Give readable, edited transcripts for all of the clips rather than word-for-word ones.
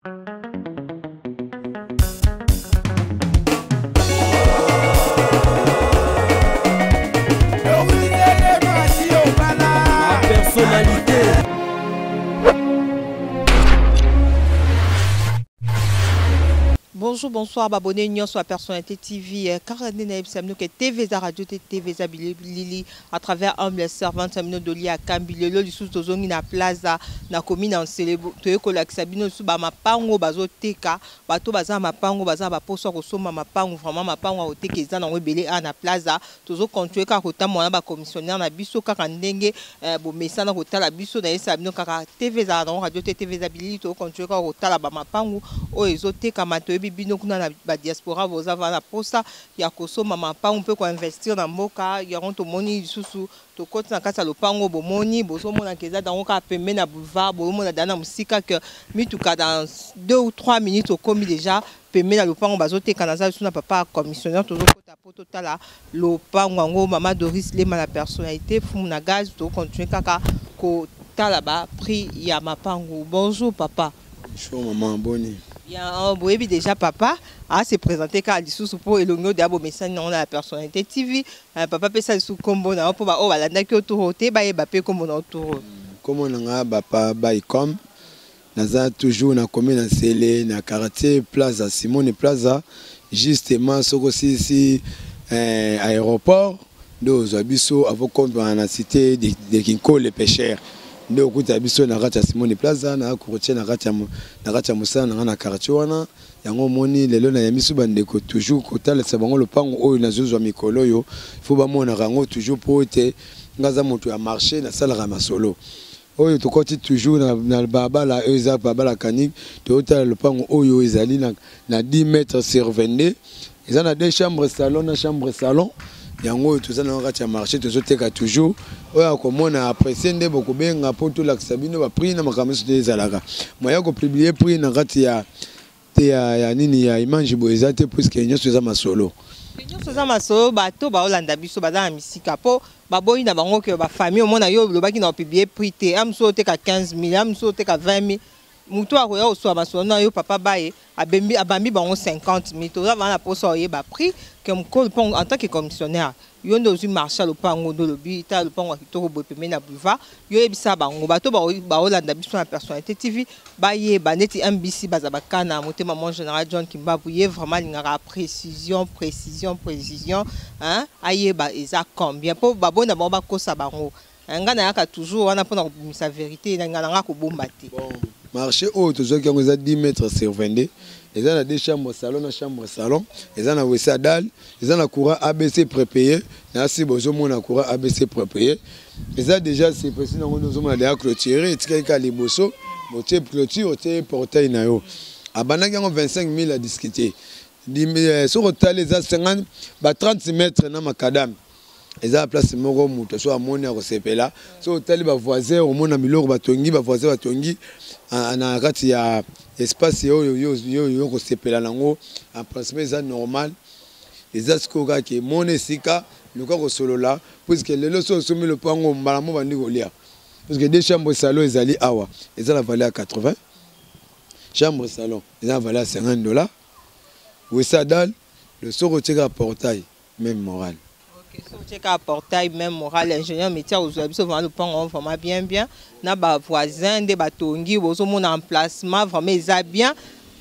Personnalité. Bonjour, bonsoir, abonnés Union sur la Personnalité TV. Car que TV Radio TV Lili à travers Humble Servant Samino Doli à Kambilelo, du sous Tozongi na Plaza, na commune en Célébro, Toyoko Laxabino sous Mapango, Bazo Teka, Bato Baza Mapango, Baza Baposo, Soma Mapango, vraiment Mapango, au Tekezan, en Rebélé à na Plaza, Tozo continué car Rota Moana, commissionnaire, na Bisso, Karandenge, Bomessana, Rota la Bisso, na Sabino, car TV Radio TV Zabili, Tozo continué car Rota la Bamapango, Oezo Teka, Matoebi. Bino kuna na diaspora vous avez la posta ya kosoma mapango mpe ko investir na mboka ya ronto moni susu to koti na kasa lopango bomoni bozo mona keza dango ka pembe na boulevard bo mona dana musika que mituka dans 2 ou 3 minutes au commis déjà pembe na lopango bazote kanaza suna papa commissionnaire tozo kota poto tala lopango ngo mama Doris Lema la personnalité fumuna gaz to continuer kaka ko tala ba prix ya mapango. Bonjour papa. Bonjour maman Boni. Bien, oui, déjà papa a se présenté car du sous pour elongo de abo message non la personnalité TV papa peut ça sous combo na pour ba o la ndaki autoroté ba pe comme on autour comme on nga papa ba comme naza toujours na commune na Sélé na quartier Plaza Simone Plaza justement soko si aéroport dos abiso avant comme dans la cité de Kinko les pêcheurs ndio kuta biso na kati ya Simone Plaza na kuroche na kati ya Musana na quartier wana yango moni lelo na yamisu bandeko toujours kotala sabango lopango oyo na zozwa mikolo yo faut ba mona rango toujours pour te ngaza moto ya marché na sala masolo oyo to koti toujours na babala eza babala kanik to tala lopango oyo ezali na 10 mètres sur 22 eza na deux chambres salon na chambre salon yango tout ça na kati ya marché to zoteka toujours oya komona apprécier nde boko benga poto la sabino ba prix na makamisi des alaka moya ko publier prix na kati ya nini ya image boezate puisque nyoso za masolo nyoso za masolo bato ba olanda biso bazana misika po baboyi na bango ke ba famille au mona yo lobaki na publier prix te amso teka 15000 amso teka 20000 mutu akoya oswa masolo na yo papa baye abambi bango 50000 to za bana poso ye ba prix que mko pong en tant que commissionnaire yo ndo zu marché le pango do lobi ta le pango kitoko bopeme na boulevard yo ebisa bango bato ba olanda biso na personnalité TV baye baneti MBC bazabakana motema mon général John Kimbabuye vraiment lingara précision hein aye ba eza combien po babona ba kosa bango ngana yaka toujours wana pona sa vérité ngana ko bomba te marché haut toujours qui ont 10 mètres sur 22 ils ont deux chambres salon na chambre salon ils ont wesa dalle ils ont courant ABC prépayé na si bozo mona courant ABC prépayé ils ont déjà c'est précis na nous sommes déjà clôturé et tika liboso moté clôture moté portail na yo abana qui ont 25000 à discuter sur hôtel les 50 ba 30 mètres na makadam eza place moko muto so amoni akosepela so hôtel ba voisin au mona miloko batongi ba voisin batongi na kati ya espace yo kosepela nango en principe eza normal eza sikoka ke mone sika luka kosolola puisque lelo so somi le pango mbala mo bandi kolia parce que deux chambres salon ezali awa eza la valeur à 80 chambre salon eza la valeur à $50 wesa dal le soro teka portail même moral. C'est qu'à portail même moral ingénieur métier aux habits souvent le pont vraiment bien na ba voisin de batongi bozo mon emplacement vraiment ils bien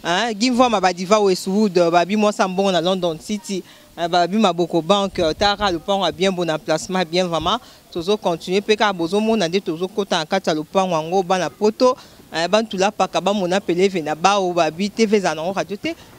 hein gimvo ma badiva Westwood babi moi sambon na London City babi maboko banque tara le pont a bien bon emplacement bien vraiment toujours continuer pe ka bozo mon na de toujours kota en kata le pont wango bana poto ban tula paka ba mon appelé vena ba o babi TV za na radio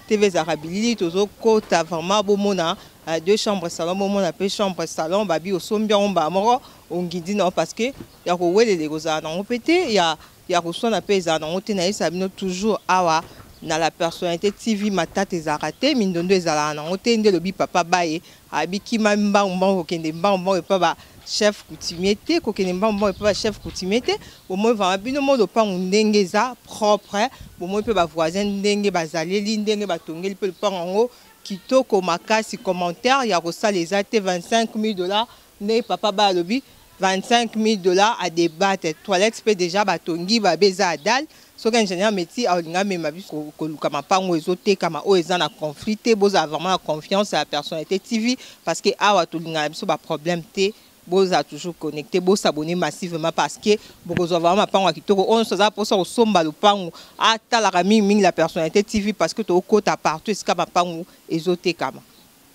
TV za rabili toujours kota vraiment bo mona deux chambres salon moment on appelle chambre salon babi au sombia on ba moro on guidi non parce que ya ko wele les goza na opété ya ko son appelle za na otena ça bino toujours awa na la personnalité TV matata ezarate mindondo ezala na otende lobi papa baye abiki mamba on kende mba pa ba chef coutumier te ko kende mba pa chef coutumier te au moins va bino mo lo pa ndenge za propre au moins pe ba voisin ndenge bazaleli ndenge batongeli pe le pa ngo kitoko makasi commentaire ya kosala les até $25000 ne papa ba lobi $25000 à débattre toilette peut déjà batongi ba beza dal Ce qu'ingénieur métier a une ma vie comme pas ozoté comme oezan a conflit boza vraiment confiance à la personnalité TV parce que awa to linga biso ba problème té boza toujours connecté bo s'abonner massivement parce que beaucoup vraiment pas kitoko on se za pour ça somba le pango ata la mingi la personnalité TV parce que to kota partout est-ce ka pango ezoté kama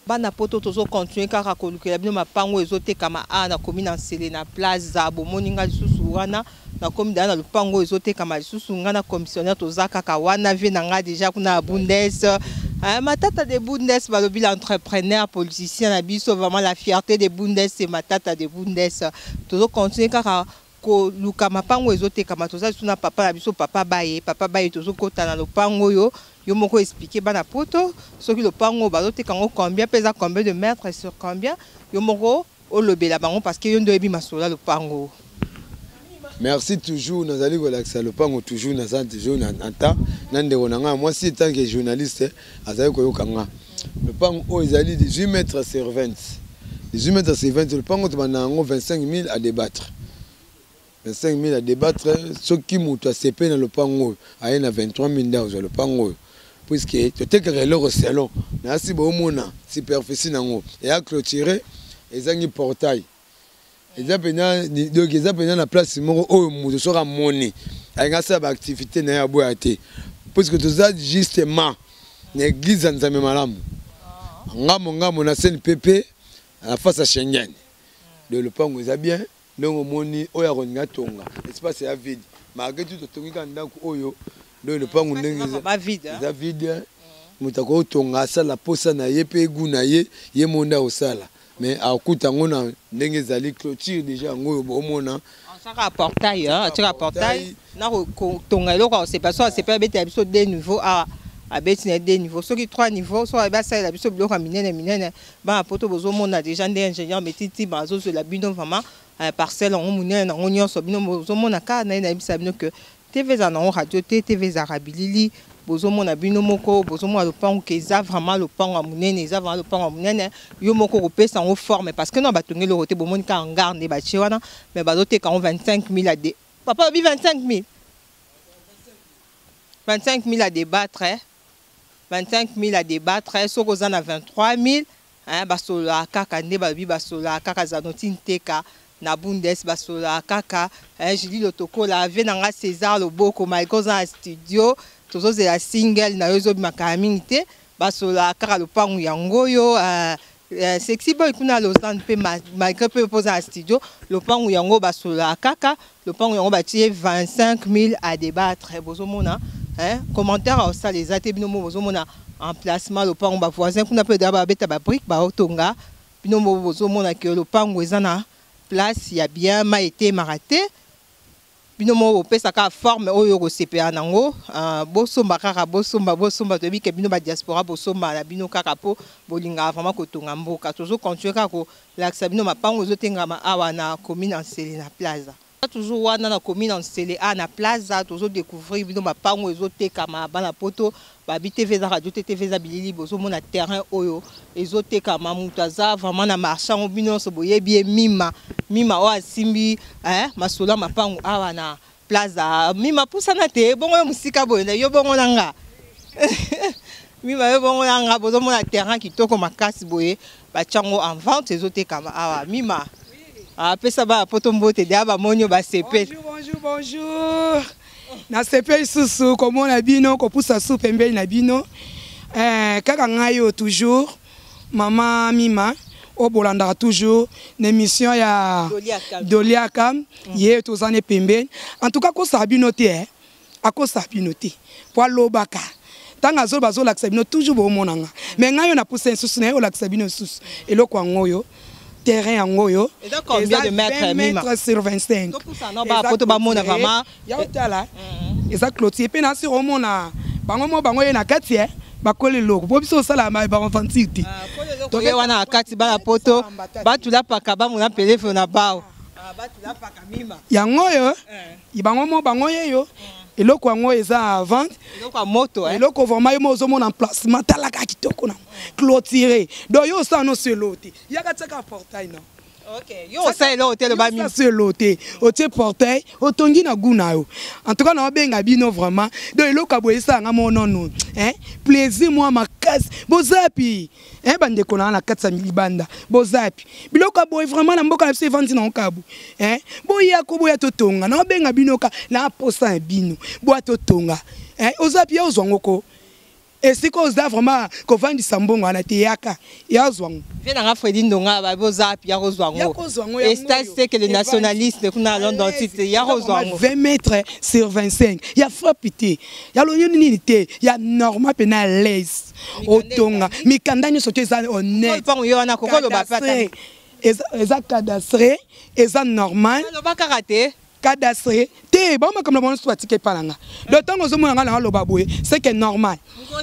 bana poto tozo continuer kaka kolukela bino mapango ezoté kama na commune en Selena Plaza bo moninga lisusu wana na comme dans le pango ezoté kama lisusu ngana commissionnaire tozaka ka wana vie nanga déjà kuna bundes matata de bundes balobi l'entrepreneur politicien na biso vraiment la fierté de bundes c'est matata de bundes tozo continuer kaka ko luka mapango ezoté kama toza suna papa na biso papa baye tozo kota na lopango yo moko expliquer bana poto soki lopango bazoté kango combien pesa combien de mètres sur combien yo moko olobela bango parce que yo ndo ebi masola lopango. Merci toujours, nous allons relaxer le pango toujours, nous allons toujours en temps. Moi, si tant que journaliste, le pango est allé 18 mètres sur 20. 18 mètres sur 20, le pango est 25 000 à débattre. 25 000 à débattre, ce qui m'a CP dans le pango, il y a 23 000 dans le pango. Puisque tu es que le salon, si bon superficie et à clôturer, ils ont un portail. Ils ont la place où ils sont monnaie. Ils ont une activité dans la boîte. Parce que tout ça, justement, l'église en Zambie malam. On a une pépé à la face à Schengen. Le pango est bien. Donc, on a tonga. L'espace est vide. Malgré tout, le pango est vide. On tonga la posa na yepe guna ye monda osala. Mais à Koutango, on a clôture déjà. On a un portail. Un portail. C'est pas ça, c'est pas des niveaux à des niveaux. Ceux qui 3 niveaux, soit ça la biso bloc minene. Ba poto bozo on a déjà des ingénieurs mais titi bazo sur la bino vraiment parcelle en munene en union so bino bozo mona ka na bisa bino que TV za na radio TV za rabilili bozo mona bino moko bozo mona le pan que ça vraiment le pan à munene ça vraiment le pan à munene yo moko repé ça en forme parce que non ba tongi le roté bo mon ka hangar ne ba chiwana mais ba doté quand 25 000 à des papa bi 25 000 25 000 à débattre 25 000 à débattre so ko za na 23 000 basola kaka nde ba bi basola kaka za notinteka na bundes basola kaka Julie Lotoko la ve nanga César Loboko Michael za studio tozo ze la single na yozo makamingite basola kaka lopangu yango yo sexy boy kuna Lausanne pe Michael pe posa studio lopangu yango basola kaka lopangu yango batie 25 000 à débattre bozo mona commentaire au ça les até binomo bozo mona emplacement lopangu ba voisin kuna pe daba beta ba brique ba otonga binomo bozo mona ke lopangu ezana place ya bien ma été maraté binomo opesa ka forme oyo ko CPA nango bosomba kaka bosomba to bi ke bino ba diaspora bosomba na bino kaka po bolinga vraiment ko tonga mboka tozo continuer ka ko laksa bino mapango zotenga ma awa na commune en Selena Plaza toujours wana na commune en Selena na Plaza tozo découvrir bino mapango ezoteka ma bana poto ba bi TV za radio TV za bilili bozo mona terrain oyo ezoteka ma mutaza vraiment na marchand bino so boyebi mima o asimbi masola mapango awa na Plaza mima pusana te bongo yo musika boyenda yo bongo nanga mima yo bongo nanga bozo mona terrain kitoko makasi boye ba chango en vente ezoteka ma awa mima pesa ba potombote de aba monyo ba CP. Bonjour. Na CP susu comme na bino ko poussa sou pembe na bino kaka ngayo toujours maman mima o bolanda toujours l'émission ya Doliakam ye tozane pembe en tout cas ko sabino te ako sabino te po lobaka tanga zo bazo la sabino toujours bo monanga mais ngayo na poussa susu na yo la sabino susu eloko ngoyo terrain en goyo. Et donc combien de mètres 20 mètres sur 25. Donc pour ça non ba poto ba mona vraiment. Ya otala. Eza clôture pe na sur omona bango ye na kati ba kole loko. Po biso sala ma ba enfantite. Donc ye wana kati ba poto ba tula paka ba mona téléphone na bao. Ba tula paka mima. Ya ngoyo. Bango ye yo. Eloko yango eza à vente. Eloko a moto eloko vraiment yo mozo mona emplacement talaka kitoko na clôturer. Donc yo ça no se loti. Ya ka tsaka portail non. OK. Yo ça là hôtel ba mi. Ça c'est l'hôtel. Hôtel portail, otongi na guna yo. En tout cas na benga bino vraiment. Donc eloko boyesa nga mono non. Hein? Plaisir moi ma casse. Bozapi. Hein bande kona na 400 000 banda. Bozapi. Biloko boy vraiment na mboka FC vandi na okabu. Hein? Boya ko boya totonga. Na benga bino ka na posa bino. Boya totonga. Hein? Ozapi ya ozwangoko. Et c'est cause là vraiment qu'on vend du sambon à la théâtre. Il y a zouang. Viens dans Fredine Donga, Babozap, il y a Rozouango. Et c'est que les nationalistes, nous allons dans le titre, il y a Rozouango. 20 mètres sur 25. Il y a frappité. Il y a l'unité. Il y a normal pénal l'aise. Au tonga. Mais quand on est honnête. Il y a cadastré. Il y a normal. Il y a karaté. Cadastré. Té, bon, comme le monde soit ticket palanga. Le temps où on a le baboué, c'est que normal.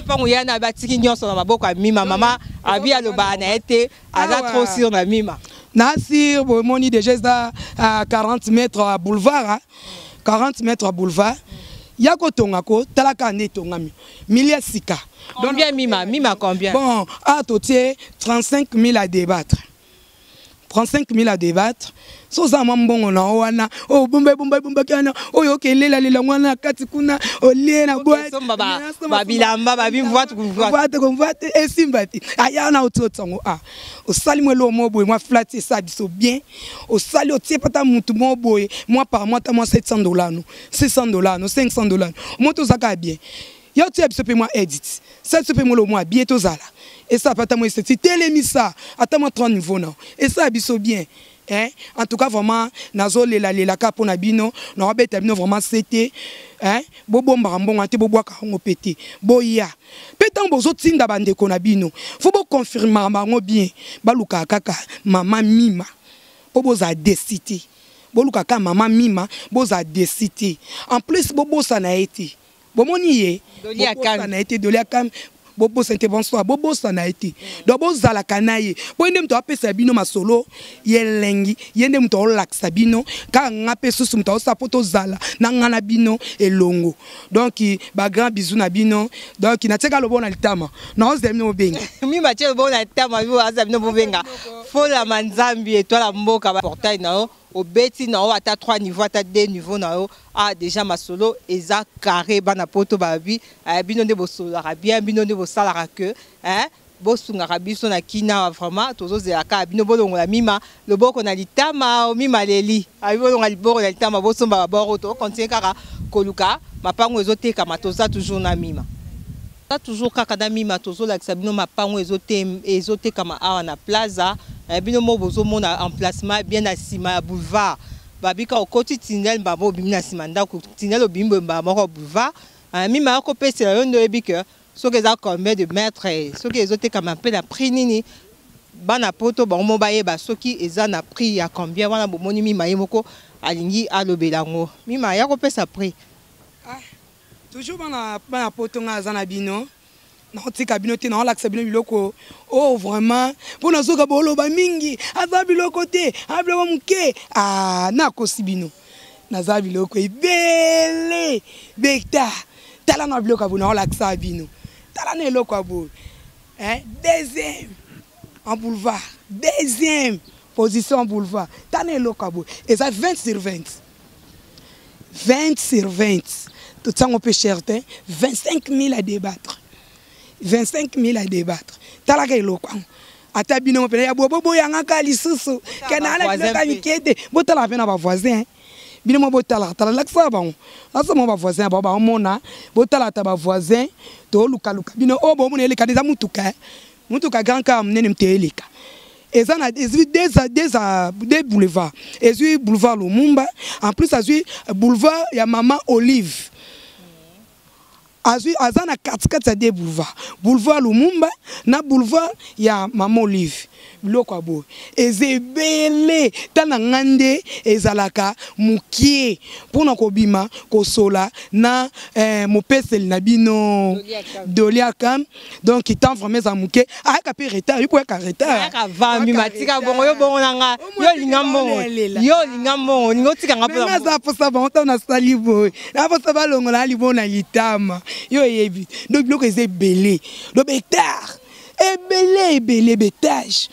Quand on y a un bâtiment qui est en bas, Mima, maman, a vu à le bas, a été, a trop sur la Mima. Nasir, bon, on est déjà à 40 mètres à boulevard. 40 mètres à boulevard. Yako tongako, talaka ne tongami. Milia sika. Combien Mima? Mima combien? Bon, à totier, 35 000 à débattre. 35 000 à débattre. So za mambongo na wana o bumba kana o yokelela lela mwana kati kuna o lena boîte babilamba babimvoite convoite et simbati ayana ototongo o sali mwelo moboy moi flat ça biso bien o sali o tie pata mutu moboy moi par mois ta moi $700 no $600 no $500 moto zaka bien yo tie biso pe moi edit ça se pe moi le mois bien to zala et ça pata moi c'est télémisa atama 3 niveaux non et ça biso bien. Hein? En tout cas, vraiment, nazo lela kapo na bino, na wabeta bino vraiment c'était, hein? Bobo mbambon ante bobo kaongo pété, boya. Pétan bozo tinda bande kona bino. Faut bo confirmer bango bien. Baluka kaka maman Mima. Bobo za décité. Boluka kaka maman Mima, boza décité. En plus bobo ça n'a été. Bomonié. Dolia kan. Ça n'a été dolia kan. Bobo c'était bonsoir bobo ça n'a été donc bobo zala kanaye boende mto apesa bino masolo yelengi yende mto relaxa bino ka ngape susu mto sapoto zala na ngana bino elongo donc ba grand bisou na bino donc na teka lobo na litama na ozemi obenga mi ba tshelo bona litama bi aza bino bobenga fola manzambi étoile la mboka ba portail na au beti na o ata 3 niveaux ata 2 niveaux na o a déjà masolo eza carré bana poto babi bino nde bosolo bien bino nde bosala que hein bosunga biso na kina vraiment tozo zelaka bino bolongo la Mima le boko na litama o Mima leli abi bolonga liboko na litama bosomba babo to continue kaka koluka mapango ezoteka matoza toujours na Mima toujours kaka na Mima tozo la bino mapango ezoteka ma awa na plaza. Bino mo bozo mona emplacement bien à sima boulevard babika au côté tunnel babo bimina sima ndako tunnel au bimbo mbamo boulevard Mima ko pese la yondo ebike so que ça combien de mètres so que ezote comme un peu la prix nini bana poto ba mo baye ba soki eza na prix ya combien wana bomoni Mima yemoko alingi alobelango Mima ya ko pese prix toujours bana poto nga za na bino. Non, tu cabinet non l'accès bien biloko oh vraiment pour nous autres bolo ba mingi aza biloko te ablo muke na kosibino naza biloko ebele bekta tala na biloko bona l'accès bino tala na eloko abo hein deuxième en boulevard deuxième position en boulevard tala na eloko abo et ça 20 sur 20 20 sur 20 tout ça on peut cher 25 000 à débattre 25 000 à débattre. Talaka eloko. Ata bino mo pele ya bobo yanga ka lisusu. Kana ala bino mikete. Botala pena ba voisin. Bino mo botala tala laksa ba on. Asa mo ba voisin ba mona. Botala ta ba voisin to luka bino o bo mo eleka des mutuka. Mutuka grand ka mnene mteleka. Ezana des boulevards. Ezui boulevard Lumumba. En plus azui boulevard ya Maman Olive. Azana 4 des boulevards. Boulevard Lumumba, na boulevard ya Maman Olive. Biloko abo. Ezebele tana ngande ezalaka mukie pona kobima kosola na mopesel na bino doliakam donc il tend vraiment za mukie aka pe retard il peut ka retard aka va mi matika bongo yo bongo nanga yo lingambo ningotika ngapo na za posa ba on na salibo na posa ba longo na libo na litama yo yebi donc biloko ezebele do betard ebele betage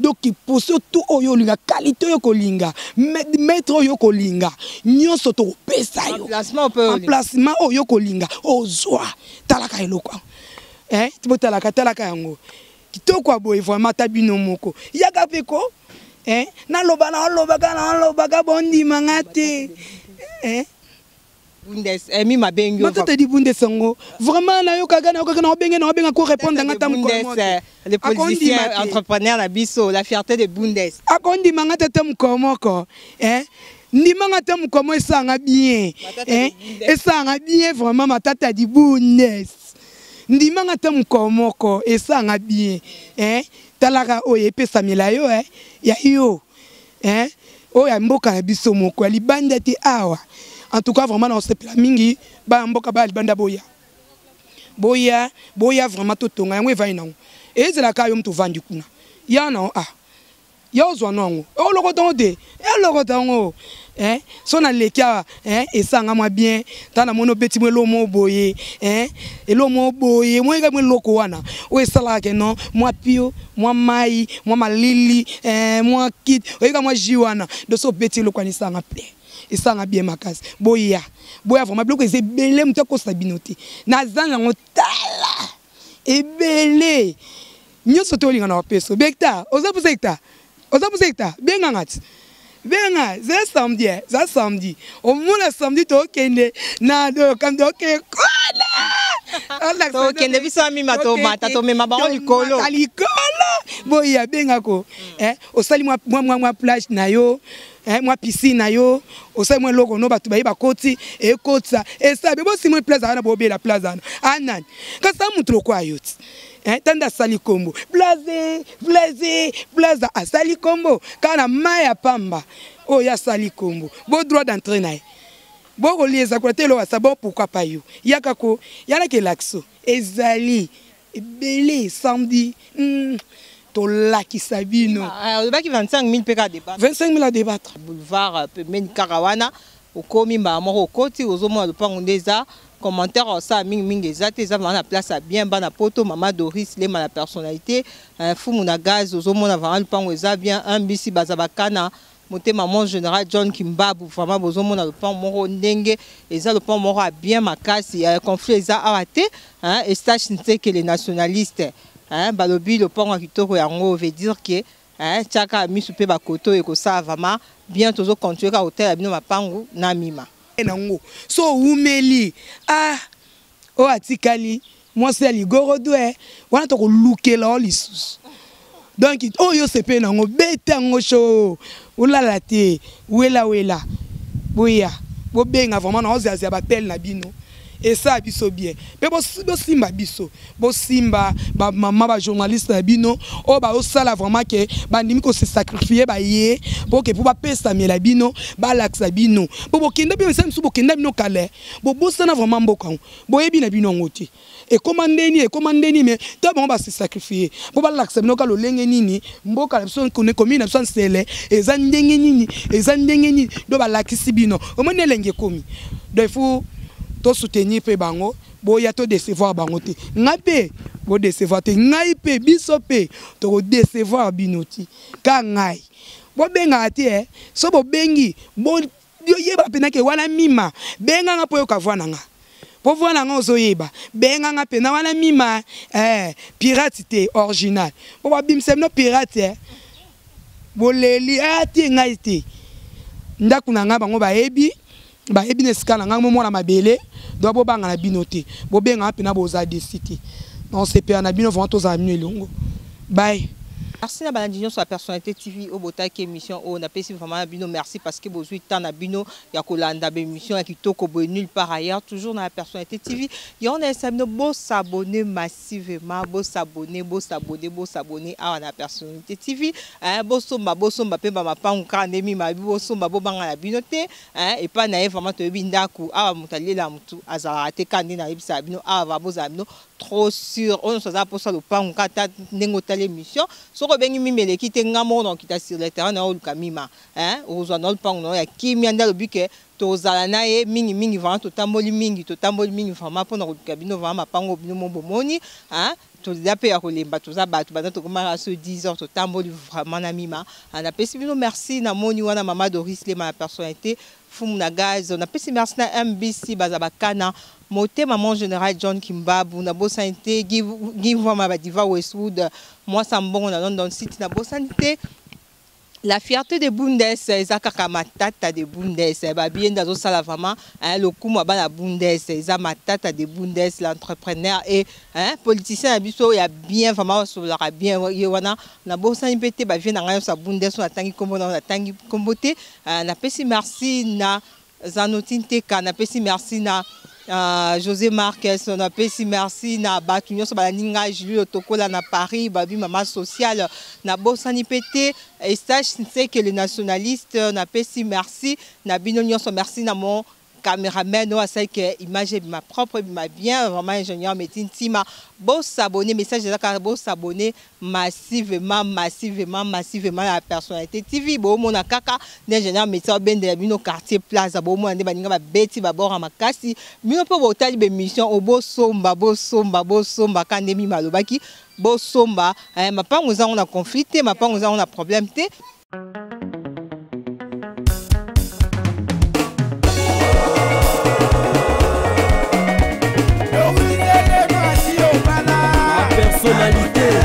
donc poso tout oyo linga qualité yo kolinga maître yo kolinga nyonso to pesa yo emplacement oyo kolinga ozwa talaka eloko tipo talaka yango kitoko boye vraiment tabino moko yaka peko na loba bondi mangate Bundes mi mabengo matata di bundes sango vraiment na yo kaga na benga ko répondre ngata mko les politiciens entrepreneurs na biso la fierté de Bundes akondi mangata mko moko ndima ngata mko mo esanga bien esanga bien vraiment matata di bundes ndima ngata mko moko esanga bien talaka oye pesa mila yo ya yo oya mboka na biso moko libanda ti awa. En tout cas, vraiment, on se plaint mingi, ba mboka ba libanda boya vraiment tout tonga yango va ina. Et c'est la kayom to vandi kuna. Ya na ya ozwa nango. O lokotongo de. Ya lokotongo. So na lekia esanga mwa bien. Tana mono beti mwe lomo boye. Elomo boye. Mwe ga mwe loko wana. O esala ke non, mwa pio, mwa mai, mwa malili, mwa kit. O ga mwa jiwana. De so beti loko ni sanga ple. Et ça a bien ma case. Boya vraiment bloqué c'est belé muta ko sabinoté. Na zanga ngotala. Et belé. Nyo soto linga na peso. Bekta, oza pusekta. Benga ngati. Benga, za samedi. Au moins samedi to kende na do kam do ke kola. To kende biso mi matomata to me mabaro likolo. Boya benga ko. Osali moi plage na yo. Moi piscine na yo osai moi logo no batu bayi bakoti ekotsa esabe bo si moi plaza na bobe la plaza anan ka sa mutro kwa yoti tanda sali kombo plaza asali kombo kana maya pamba o ya sali kombo bo droit d'entrée na bo ko lieza ko telo wa sabon pourquoi pas yo yaka ko yana ke laxo ezali belé samedi to laki sabino. Le bac 25 000 PK à débattre. 25 000 à débattre. Boulevard Men Karawana, au Komi Mamoro, au côté, aux hommes de Pangondeza, commentaire ça, Ming exact, ils ont la place à bien, bana poto, Maman Doris, les la personnalité, Fou Mounagaz, aux hommes avant le Pangondeza, bien, un Bissi Bazabakana. Monté maman général John Kimbabu, vraiment besoin mon le pan moro ndenge et ça le pan moro a bien ma casse, il y a un conflit ça arrêté, et stage que les nationalistes. Balobi le pont kitoko yango veut dire que chaka mi soupe ba koto et que ça vraiment bien toujours continuer ka hôtel abino mapangu na mima nango so umeli o atikali moi c'est ligoro doe wana to ko lukela lisus donc yo sepe nango beta ngo show ulala te wela boya bo benga vraiment na oza ba tel na bino. Et ça biso bien mais bo simba ba maman ba journaliste na bino o ba osala vraiment que bandimi ko se sacrifier ba ye pour que pour ba pesa mi la bino ba laxa bino bo kenda bi ça bo kenda bino kale bo sana vraiment mboka bo yebi na bino ngoti et commandeni mais ta bon ba se sacrifier bo ba laxa bino ka lo lenge nini mboka la biso ko ne komi na biso sele eza ndenge nini do ba laxisi bino o mone lenge komi do il faut to soutenir pe bango boya to décevoir bango te ngape bo décevoir te ngai pe biso pe to décevoir binoti ka ngai bo benga te so bo bengi bo yeba pena ke wala mima benga nga po yo kavwana nga po vwana nga ozo yeba benga nga pena wala mima pirate te original bo ba bimsem no pirate bo leli ati ngai te ndakuna nga bango ba ebi neskala nga mo na mabele do bo banga na binote bo benga pena bo za desiti on se pe na bino vraiment tous amis longo bye. Merci à Balandino sur la personnalité TV au Botaki émission on a payé vraiment bino merci parce que vous êtes en abino ya kolanda émission qui toko nulle part ailleurs toujours dans la personnalité TV et on a sabino beau s'abonner massivement beau s'abonner à la personnalité TV beau somba pe ba pa nkande mi ma beau somba bo banga la binote et pas na vraiment to bindaku a mutali la mutu azara te kandi na ibisa bino a va bo zabino trop sûr on se za pour ça le pa nkata nengo tale émission so soko bengi mimele kite ngamo donc kita sur le terrain na oluka mima ozo na olpang no ya kimi anda lobike tozala na ye mingi mingi vraiment totamboli mingi vraiment pona oluka bino vraiment pango bino momoni toza pe ya kolemba toza bato bana tokomaka so 10 heures totamboli vraiment na mima na pesi bino merci na moni wana mama Doris Lema la personnalité fumu na gaz na pesi merci na MBC bazabakana moté maman général John Kimbabu na bosanité give ma badiva Westwood moi sambongo na London City na bosanité. La fierté de Bundes, ezaka matata de Bundes, ba bien dans sala vraiment le coup moi ba la Bundes, eza matata de Bundes, l'entrepreneur et politicien abiso ya bien vraiment sur la bien wana na bosa impete ba vient na sa Bundes na tangi kombo na tangi kombote na pesi merci na Zanotinte ka na pesi merci na José Marquez, on a pesi merci na Batunyo so baninga Julio Tokola na Paris, babi maman sociale na Bosani pété et stage c'est que les nationalistes on a pesi merci na binonyo so merci na mon caméraman no asa que image ma propre ma bien vraiment ingénieur médecine tima beau s'abonner message de beau s'abonner massivement la personnalité TV bo mona kaka ingénieur médecin ben de bino quartier plaza bo mona de baninga ba beti ba bora makasi bino po botali be mission o bo somba kandemi malobaki bo somba ma pa ngoza on a conflit ma pa ngoza on a problème te. Personnalité